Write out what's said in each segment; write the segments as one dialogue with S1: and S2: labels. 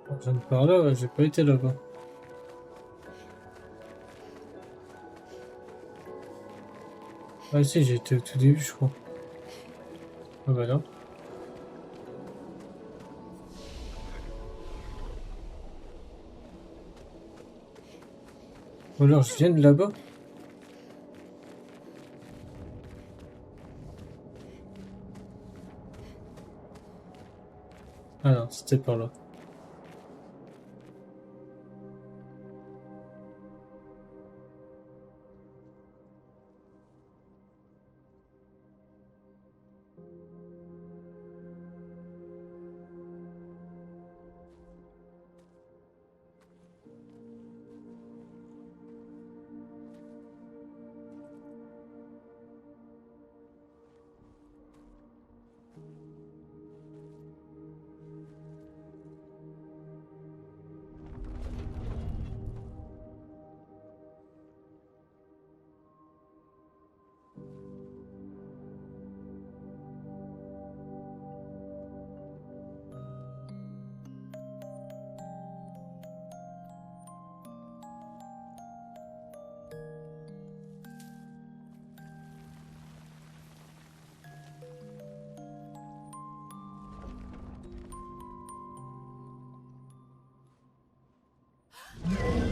S1: Je viens de par là, ouais, j'ai pas été là-bas. Ah si, j'ai été au tout début, je crois. Ah bah là. Ou alors je viens de là-bas. Ah non, c'était par là.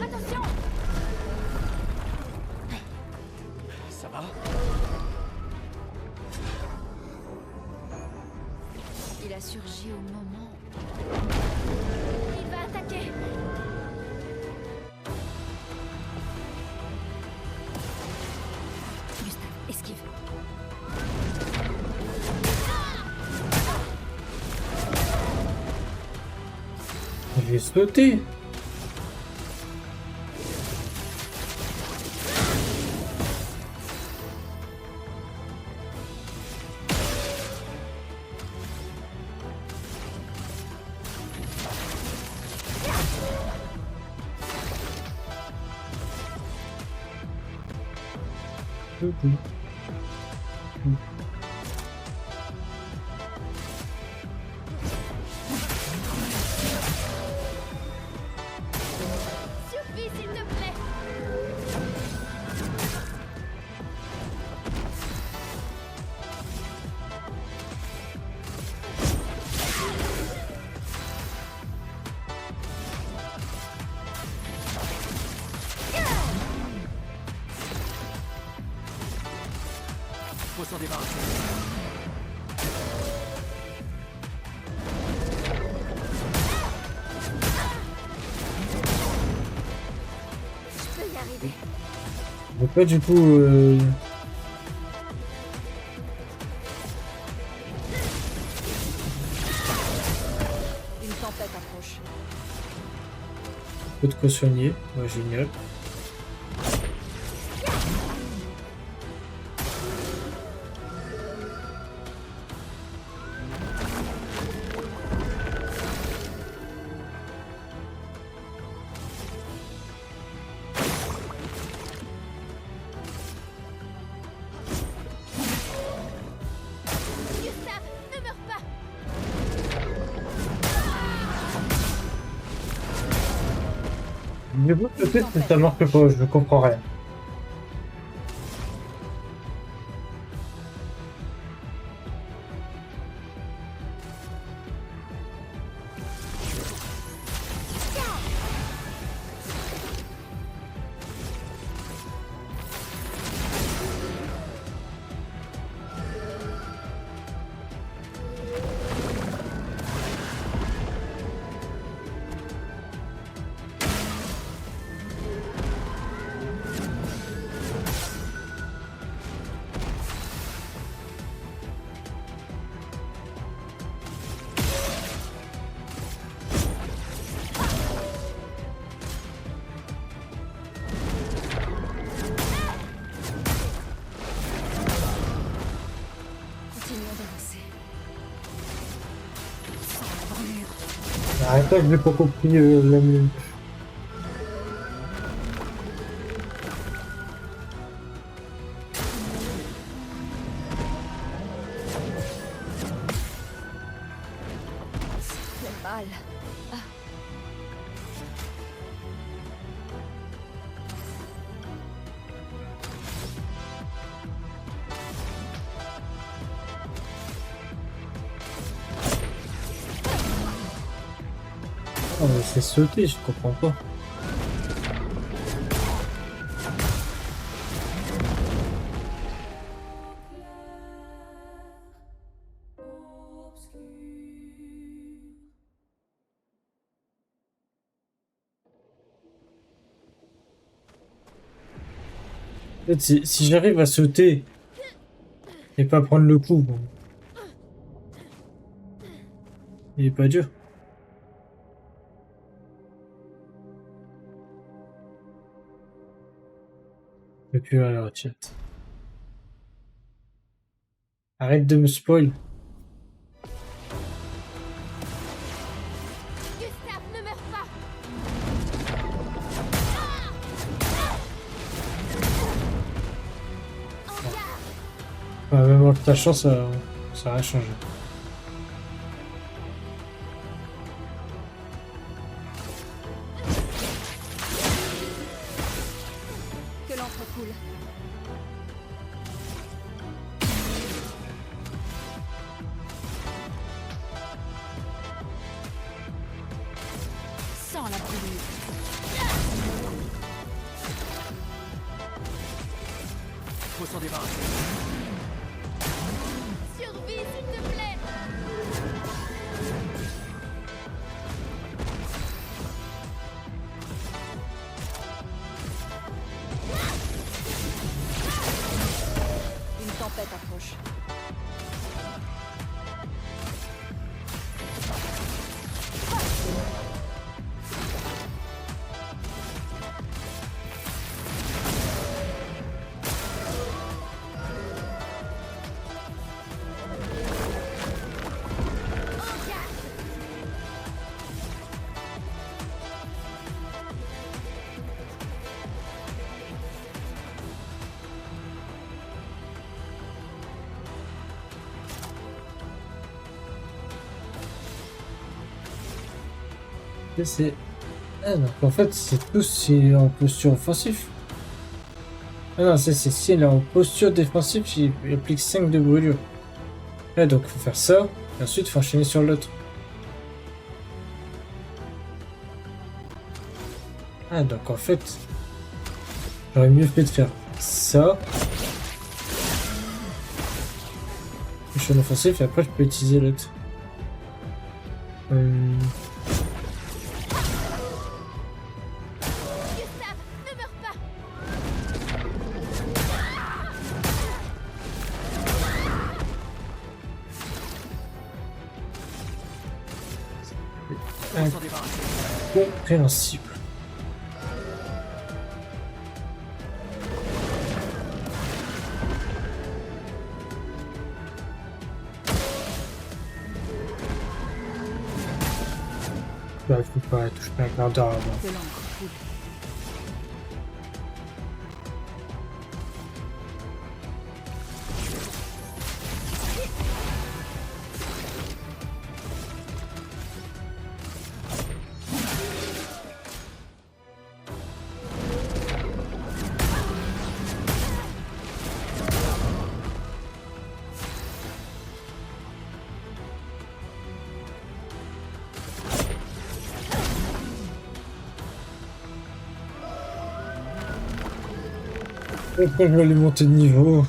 S2: Attention!
S3: Ça va?
S2: Il a surgi au moment. Il va attaquer! Gustave, esquive.
S1: Je vais sauter.
S2: Suffit, s'il te plaît!
S3: Faut s'en débarrasser.
S2: Je peux y arriver.
S1: Donc là, du coup,
S2: Une tempête approche.
S1: peu de cautionnier. Ouais, génial.
S2: Gustave, ne meurs pas!
S1: Mais vous, peut-être que ça marque pas, je comprends rien.
S2: Continuons d'avancer. Sans la brûlure.
S1: Arrête, je n'ai pas compris la musique.
S2: Ça fait mal. Ah,
S1: Oh, mais c'est sauté, je comprends pas. En fait, si j'arrive à sauter et pas prendre le coup, bon, il est pas dur. Et puis alors, chat. Arrête de me spoil.
S2: Gustave, ne meurs pas. En garde.
S1: Ah, même en tâchant, ça a rien changé.
S2: Que l'encre coule. Sans la brûlure.
S3: Faut s'en débarrasser.
S2: Survie, s'il te plaît. Une tempête approche. En garde.
S1: Et c'est... Ah, donc en fait, c'est tous si en posture offensive. Ah non, c'est si elle est en posture défensive, il applique 5 de brûlure. Ouais, donc il faut faire ça, et ensuite il faut enchaîner sur l'autre. Ah, donc en fait, j'aurais mieux fait de faire ça. Je suis en offensif et après je peux utiliser l'autre.
S2: Gustave, ne meurs pas.
S3: Faut s'en débarrasser.
S1: Compréhensible. Bah, il faut pas toucher un quart d'heure avant.
S2: Que l'encre coule.
S1: Pourquoi je vais aller monter de niveau?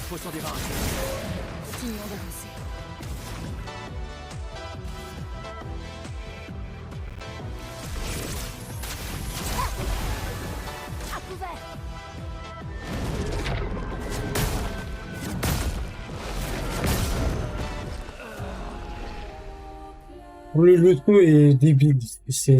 S3: Faut s'en débarrasser.
S2: Continuons d'avancer. À couvert.
S1: Le trou est débile. C'est...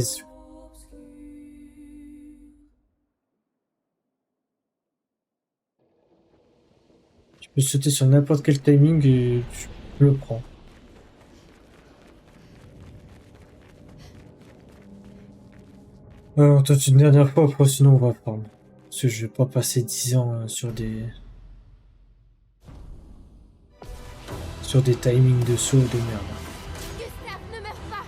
S1: Tu peux sauter sur n'importe quel timing et tu le prends. On tente une dernière fois, après sinon on va prendre. Parce que je vais pas passer 10 ans sur des timings de saut de merde.
S2: Gustave, ne meurs pas.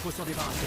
S3: Faut s'en débarrasser.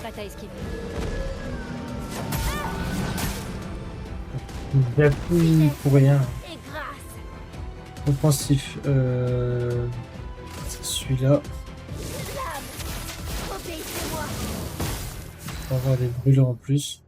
S2: Prête à esquiver.
S1: J'appuie pour rien.
S2: Et grâce.
S1: Offensif. C'est celui-là.
S2: Obéissez-moi.
S1: On va avoir des brûlants en plus.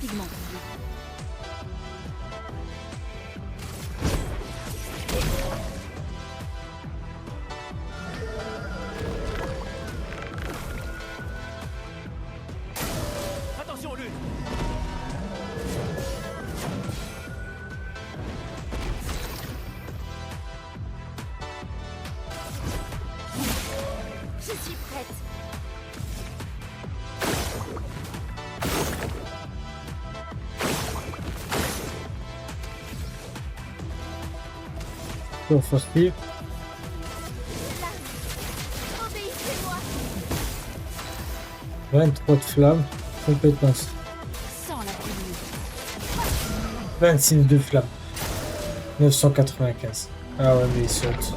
S2: Pigment.
S3: Attention, Lune.
S2: Je suis prête.
S1: Offensif.
S2: Obéissez-moi.
S1: 23 de flammes. Compétence.
S2: Sans la brûlure.
S1: 26 de flammes. 995. Ah ouais, mais il saute.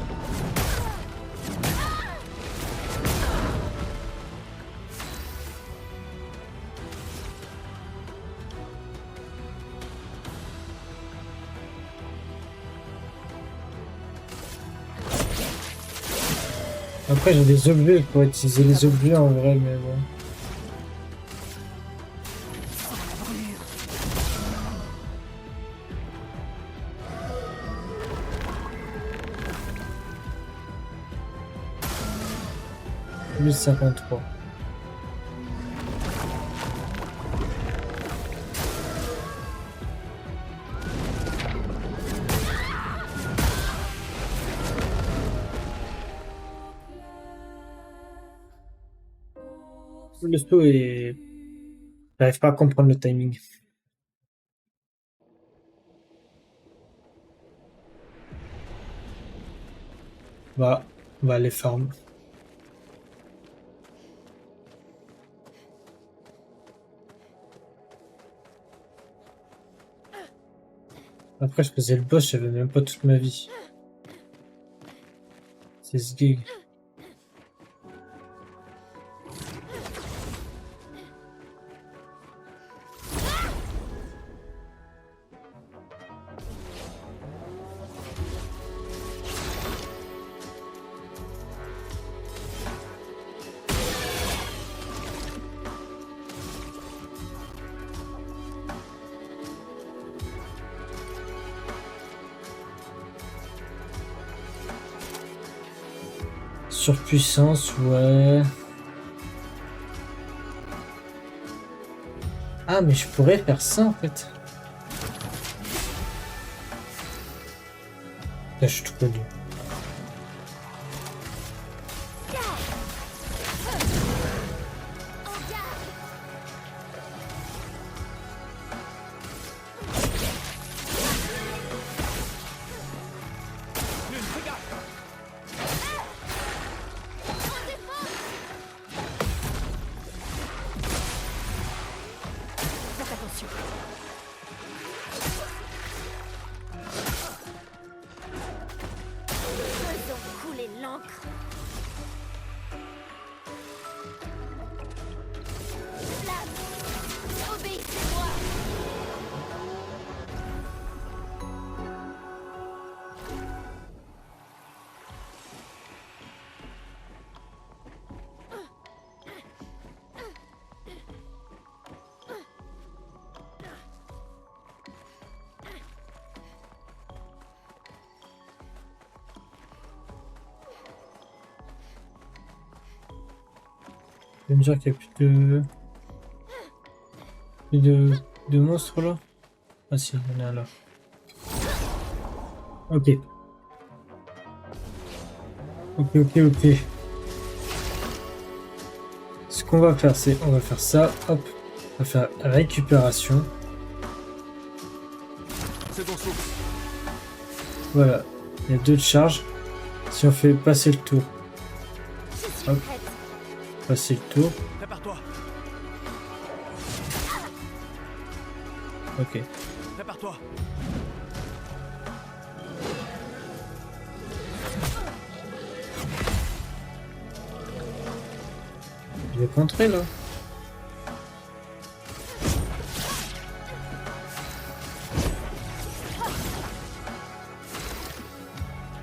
S1: Après, j'ai des objets pour utiliser les objets en vrai, mais bon.
S2: Sans la brûlure.
S1: Plus 53. Le saut est... J'arrive pas à comprendre le timing. On va aller farm. Après, je faisais le boss, j'avais même pas toute ma vie. C'est ce gig. Surpuissance, ouais. Ah, mais je pourrais faire ça en fait. Là, je suis trop nul. Je vais me dire qu'il n'y a plus de monstres là. Ah si, il y en a un là. Ok. Ok. Ce qu'on va faire, c'est on va faire ça. Hop. On va faire récupération.
S3: Second souffle.
S1: Voilà. Il y a 2 de charge. Si on fait passer le tour.
S2: Je suis
S1: Hop.
S2: prête.
S1: Passer le tour.
S3: Prépare-toi.
S1: Ok.
S3: Prépare-toi.
S1: Je vais contrer là.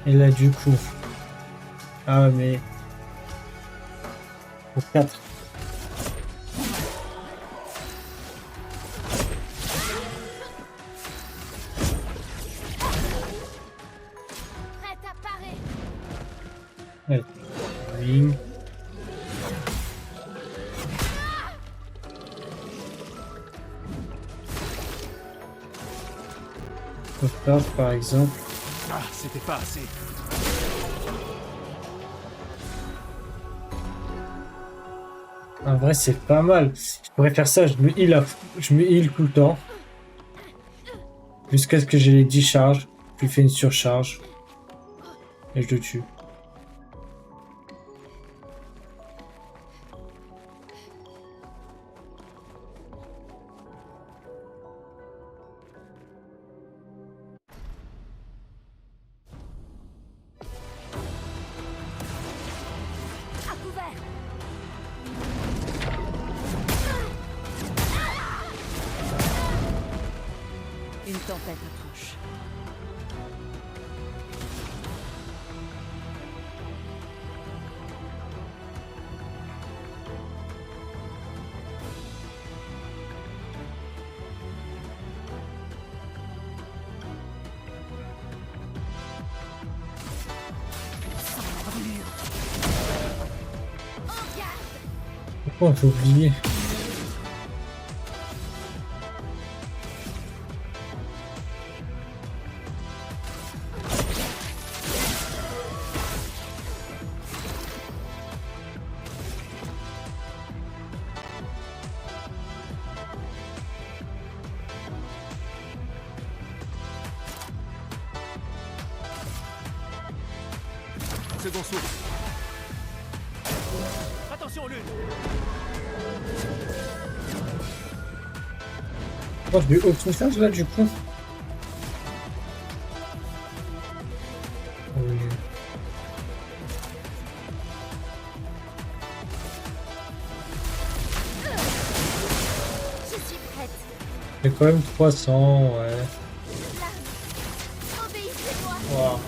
S1: Et là du coup. Ah mais. Pour 4.
S2: Prête à parer.
S1: Ouais. Wing. Sauvegarde par exemple.
S3: Ah, c'était pas assez.
S1: En vrai c'est pas mal. Je pourrais faire ça, je me heal tout le temps. Jusqu'à ce que j'ai les 10 charges. Puis il fait une surcharge. Et je le tue.
S2: À couvert. Une tempête approche. Sans brûlure. En garde.
S1: Pourquoi j'ai oublié?
S3: Second souffle. Attention, lune.
S1: Oh, j'ai eu aucune charge là du coup. Oui.
S2: Je suis prête.
S1: J'ai quand même 300, ouais.
S2: Là. Obéissez-moi.
S1: Wow.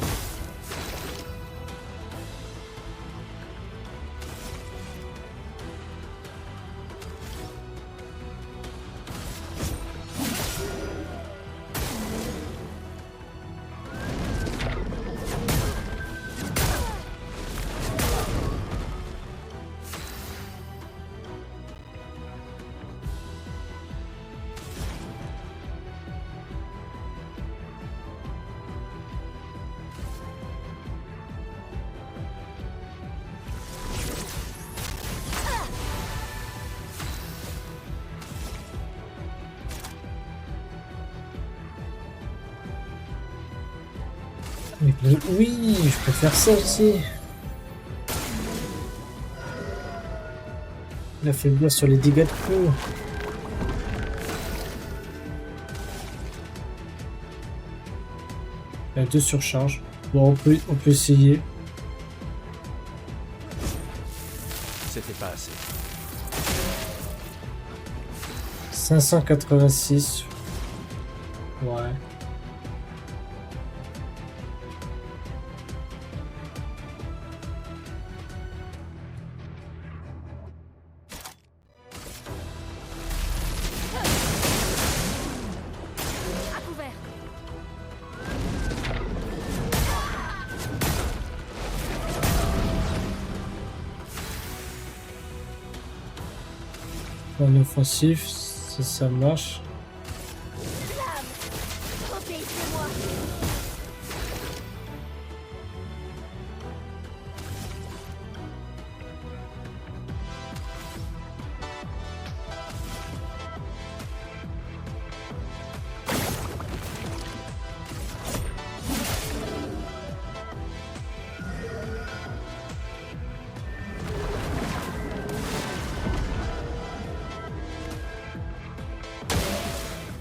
S1: Oui, je peux faire ça aussi. L'affaiblir sur les dégâts de feu. Il y a 2 surcharges. Bon, on peut essayer.
S3: C'était pas assez.
S1: 586. Ouais.
S2: À couvert.
S1: En offensif, ça marche.
S2: Obéissez-moi.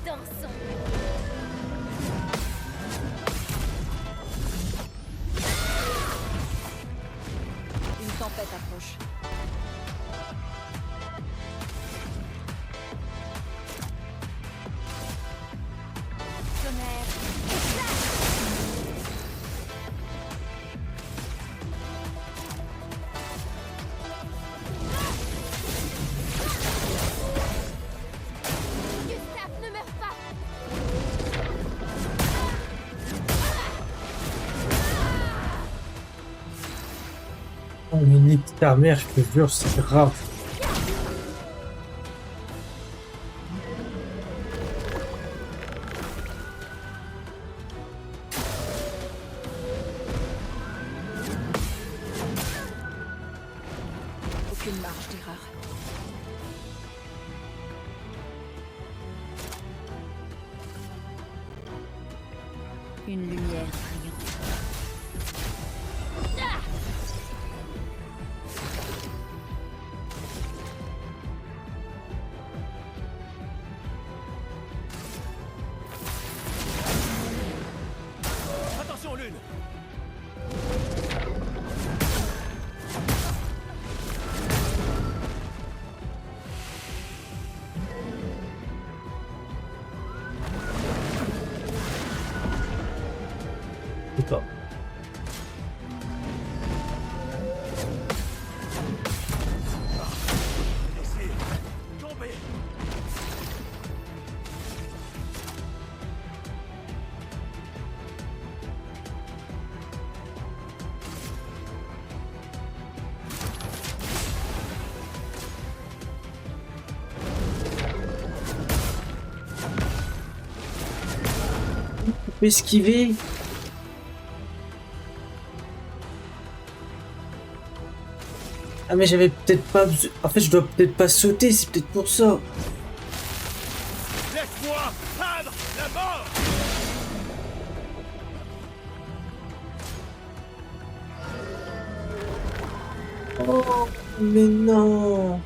S2: Dansons. Une tempête approche. Tonnerre. Gustave, ne meurs pas.
S1: Oh, mais nique ta mère, je te jure, c'est grave.
S2: Aucune marge d'erreur. Une lumière brillante.
S3: Attention, Lune.
S1: Ou pas.
S3: Laissez tomber.
S1: Esquiver. Ah mais j'avais peut-être pas... En fait, je dois peut-être pas sauter, c'est peut-être pour ça.
S3: Laisse-moi peindre la mort.
S1: Oh, mais non.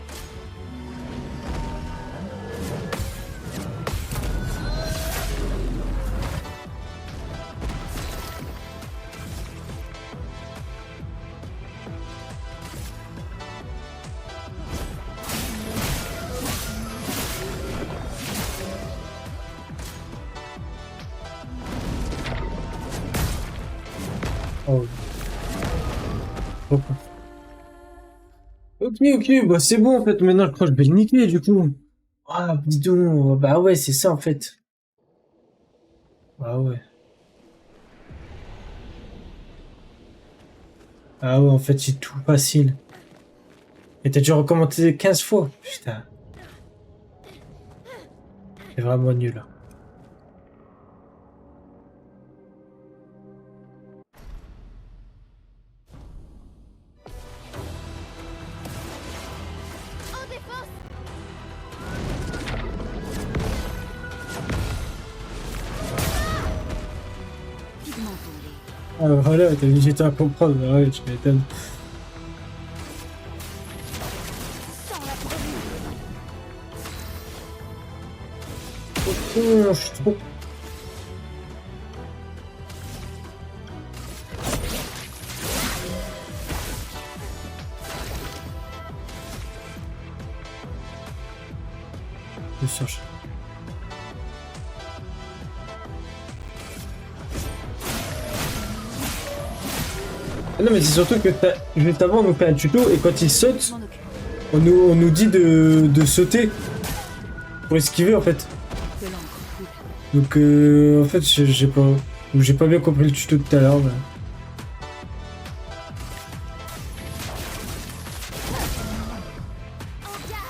S1: Oh. Ok, bah c'est bon en fait, maintenant je crois que je vais le niquer du coup. Ah, bidon, bah ouais, c'est ça en fait. Ah ouais. Ah ouais, en fait, c'est tout facile. Et t'as dû recommencer 15 fois. Putain, c'est vraiment nul.
S2: En défense. Pigment tombé.
S1: Ah voilà, t'as dit j'étais à comprendre, bah ouais, je m'étonne.
S2: Sans la brûlure.
S1: Oh, je suis trop... Je cherche. Ah non mais c'est surtout que juste avant on nous fait un tuto et quand il saute,
S2: Je m'en occupe.
S1: on nous dit de sauter pour esquiver en fait.
S2: Que l'encre coule.
S1: Donc en fait j'ai pas bien compris le tuto tout à l'heure. Mais...
S2: En garde.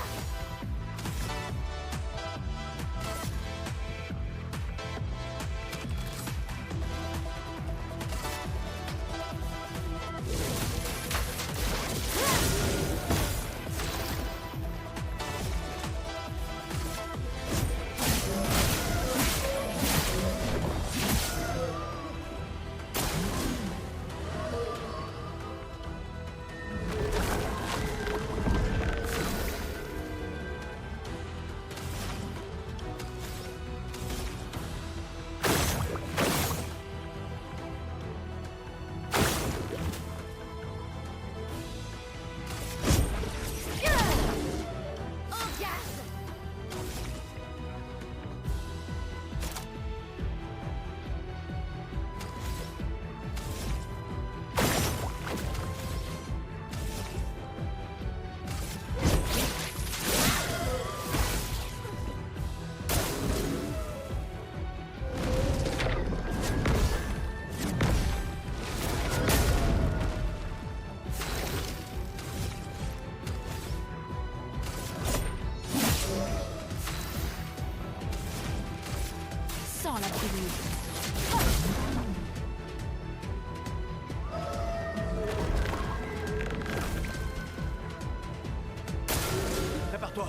S3: Prépare-toi.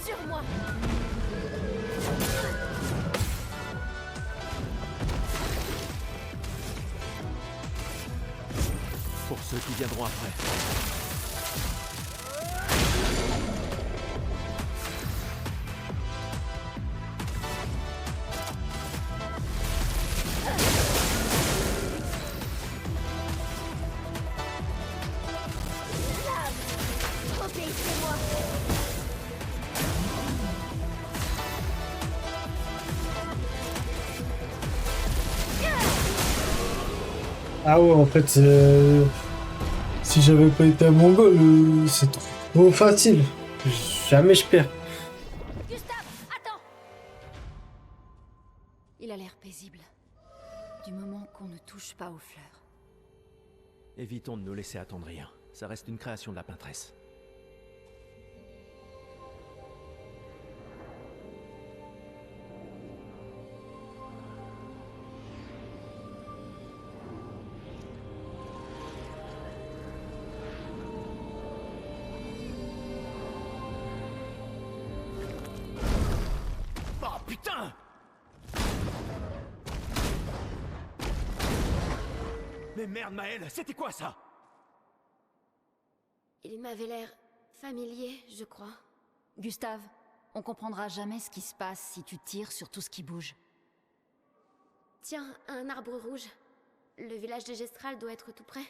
S2: Sur moi.
S3: Pour ceux qui viendront après.
S2: Obéissez-moi.
S1: Ah ouais, en fait, si j'avais pas été un mongol, c'est trop facile. Jamais je perds.
S2: Gustave, attends. Il a l'air paisible. Du moment qu'on ne touche pas aux fleurs.
S3: Évitons de nous laisser attendrir. Ça reste une création de la peintresse. Oh putain! Mais merde Maël, c'était quoi ça?
S2: Il m'avait l'air familier, je crois.
S4: Gustave, on comprendra jamais ce qui se passe si tu tires sur tout ce qui bouge.
S2: Tiens, un arbre rouge. Le village de Gestral doit être tout près.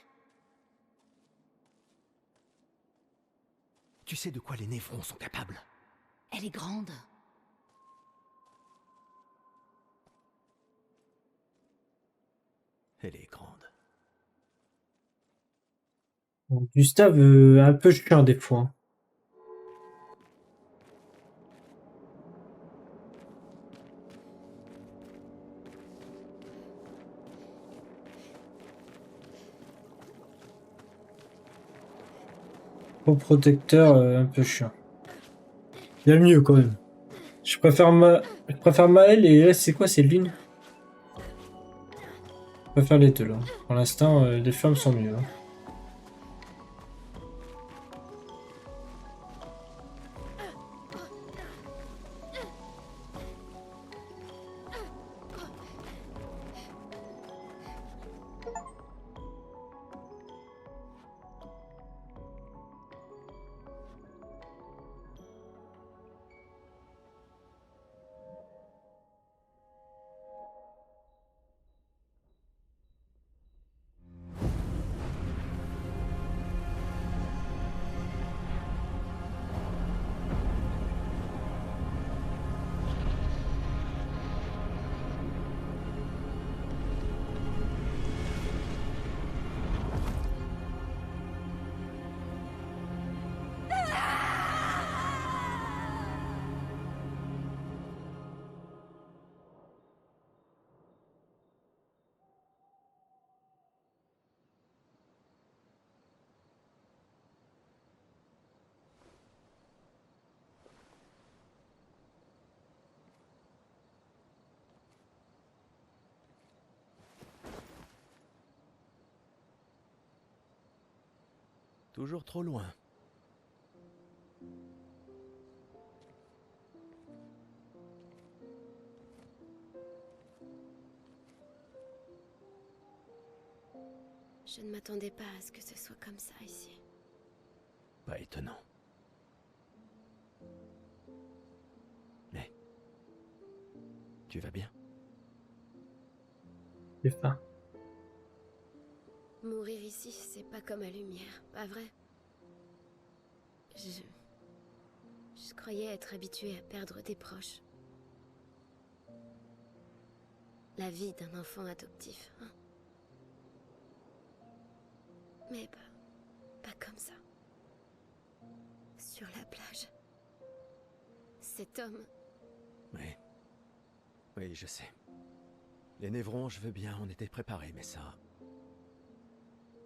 S3: Tu sais de quoi les névrons sont capables?
S4: Elle est grande.
S3: Elle est grande.
S1: Donc, Gustave, un peu chiant des fois. Trop protecteur, un peu chiant. Il y a mieux quand même. Je préfère Maël et là c'est quoi? C'est Lune? Je préfère les deux là. Pour l'instant, les femmes sont mieux. Hein.
S3: Toujours trop loin.
S2: Je ne m'attendais pas à ce que ce soit comme ça ici.
S3: Pas étonnant. Mais... tu vas bien?
S1: J'ai faim.
S2: Mourir ici, c'est pas comme à Lumière, pas vrai? Je croyais être habituée à perdre des proches. La vie d'un enfant adoptif, hein. Mais pas comme ça. Sur la plage. Cet homme...
S3: Oui. Oui, je sais. Les névrons, je veux bien, on était préparés, mais ça...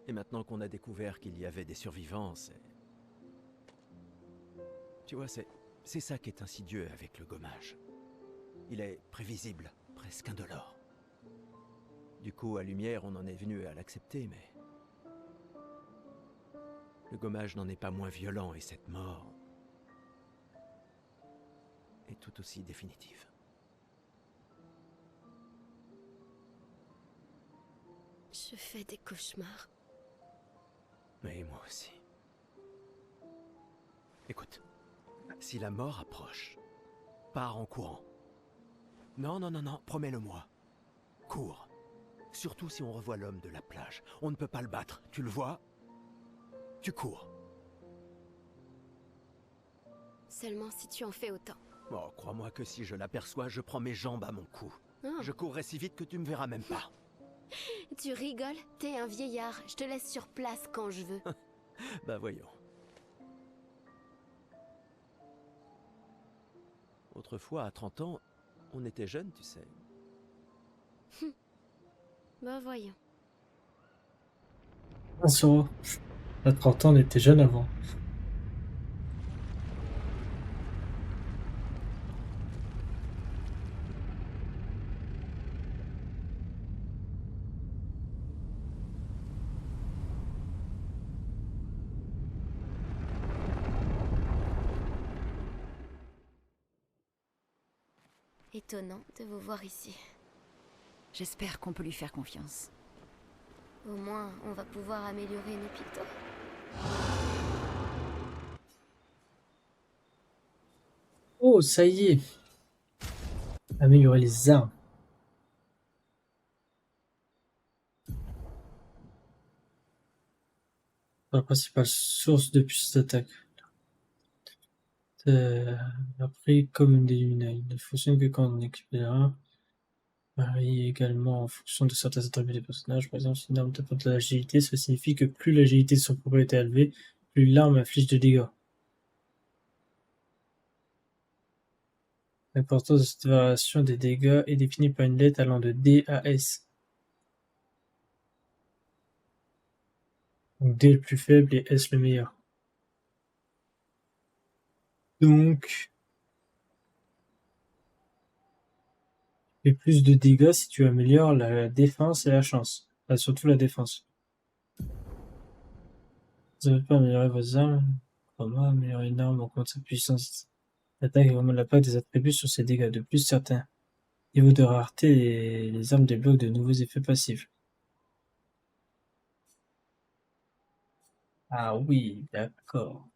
S3: Et maintenant qu'on a découvert qu'il y avait des survivants, c'est... Tu vois, c'est ça qui est insidieux avec le gommage. Il est prévisible, presque indolore. Du coup, à Lumière, on en est venu à l'accepter, mais... le gommage n'en est pas moins violent, et cette mort... est tout aussi définitive.
S2: Je fais des cauchemars.
S3: Mais moi aussi. Écoute, si la mort approche, pars en courant. Non, non, non, non, promets-le-moi. Cours. Surtout si on revoit l'homme de la plage. On ne peut pas le battre, tu le vois? Tu cours.
S2: Seulement si tu en fais autant.
S3: Oh, crois-moi que si je l'aperçois, je prends mes jambes à mon cou.
S2: Oh.
S3: Je courrai si vite que tu me verras même pas.
S2: Tu rigoles? T'es un vieillard. Je te laisse sur place quand je veux.
S3: Bah voyons. Autrefois, à 30 ans, on était jeunes, tu sais.
S2: Bah voyons.
S1: Ah, Sora. À 30 ans, on était jeune avant.
S2: Étonnant de vous voir ici.
S4: J'espère qu'on peut lui faire confiance.
S2: Au moins, on va pouvoir améliorer nos pictos.
S1: Oh, ça y est. Améliorer les armes. La principale source de puissance d'attaque. Après, comme une des luminaires, il ne fonctionne que quand on équipe les armes. Varie également en fonction de certains attributs des personnages. Par exemple, si une arme t'apporte de l'agilité, ça signifie que plus l'agilité de son propriétaire est élevée, plus l'arme inflige de dégâts. L'importance de cette variation des dégâts est définie par une lettre allant de D à S. Donc D le plus faible et S le meilleur. Donc, tu fais plus de dégâts si tu améliores la défense et la chance. Enfin, surtout la défense. Vous n'avez pas amélioré vos armes. Comment améliorer une arme augmente sa puissance d'attaque et augmente l'impact des attributs sur ses dégâts. De plus, certains niveaux de rareté, les armes débloquent de nouveaux effets passifs. Ah oui, d'accord.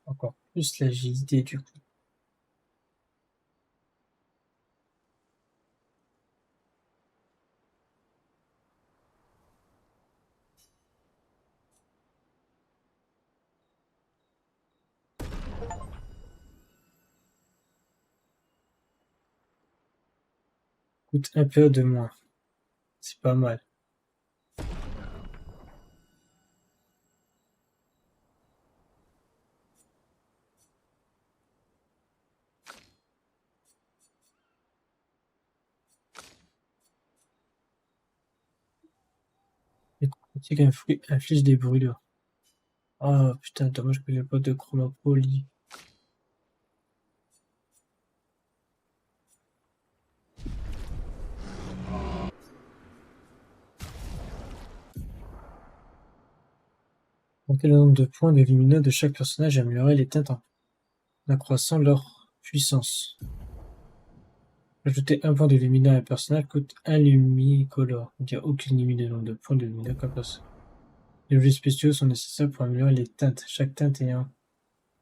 S1: Encore plus l'agilité du coup. Coûte un peu de moins. C'est pas mal. Les critiques infligent des brûlures. Ah putain, dommage que j'ai pas de chronopoly. Augmenter le nombre de points de lumineux de chaque personnage et améliorer les teintes en accroissant leur puissance. Ajouter un point de lumineux à un personnage coûte un lumicolore. Il n'y a aucune limite de nombre de points de lumineux qu'un personnage. Les objets spéciaux sont nécessaires pour améliorer les teintes, chaque teinte ayant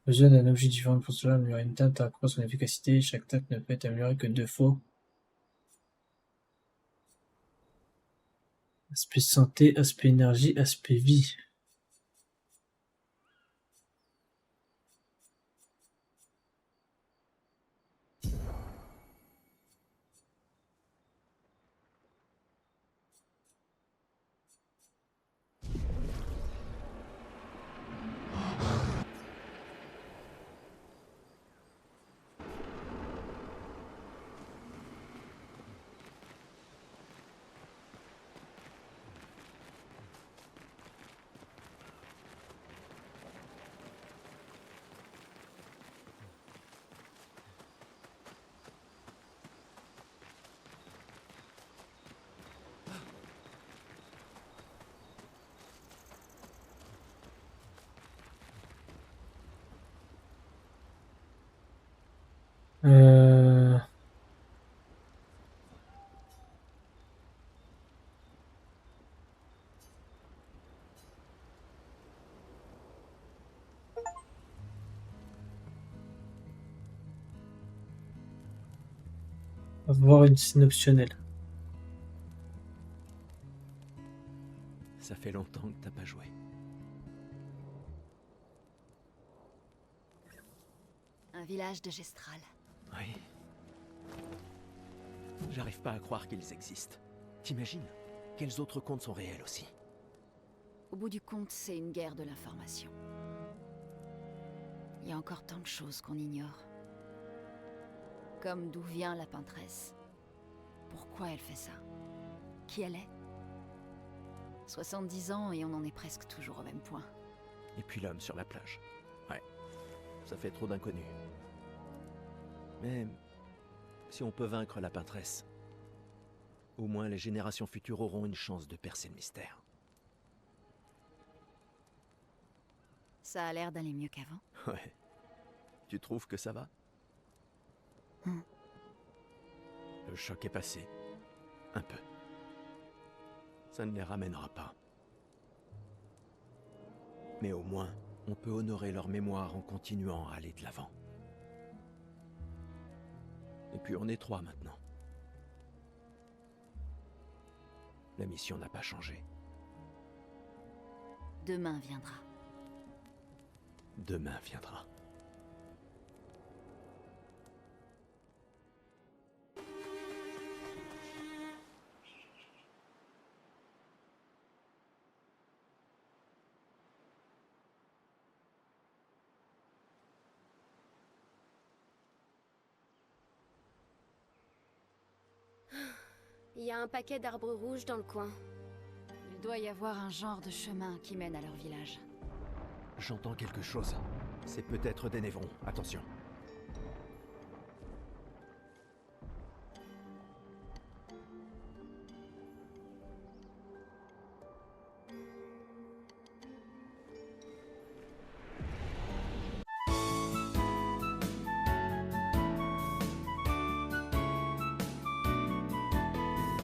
S1: besoin d'un objet différent pour cela. Améliorer une teinte accroît son efficacité. Chaque teinte ne peut être améliorée que 2 fois. Aspect santé, aspect énergie, aspect vie. Euh... Avoir une scène optionnelle.
S3: Ça fait longtemps que t'as pas joué.
S4: Un village de Gestral.
S3: Oui. J'arrive pas à croire qu'ils existent. T'imagines? Quels autres contes sont réels aussi?
S4: Au bout du compte, c'est une guerre de l'information. Il y a encore tant de choses qu'on ignore. Comme d'où vient la peintresse. Pourquoi elle fait ça? Qui elle est? 70 ans et on en est presque toujours au même point.
S3: Et puis l'homme sur la plage. Ouais. Ça fait trop d'inconnus. Mais si on peut vaincre la peintresse, au moins les générations futures auront une chance de percer le mystère.
S4: Ça a l'air d'aller mieux qu'avant.
S3: Ouais. Tu trouves que ça va? Le choc est passé. Un peu. Ça ne les ramènera pas. Mais au moins, on peut honorer leur mémoire en continuant à aller de l'avant. Et puis on est 3 maintenant. La mission n'a pas changé.
S4: Demain viendra.
S3: Demain viendra.
S2: Il y a un paquet d'arbres rouges dans le coin.
S4: Il doit y avoir un genre de chemin qui mène à leur village.
S3: J'entends quelque chose. C'est peut-être des névrons. Attention.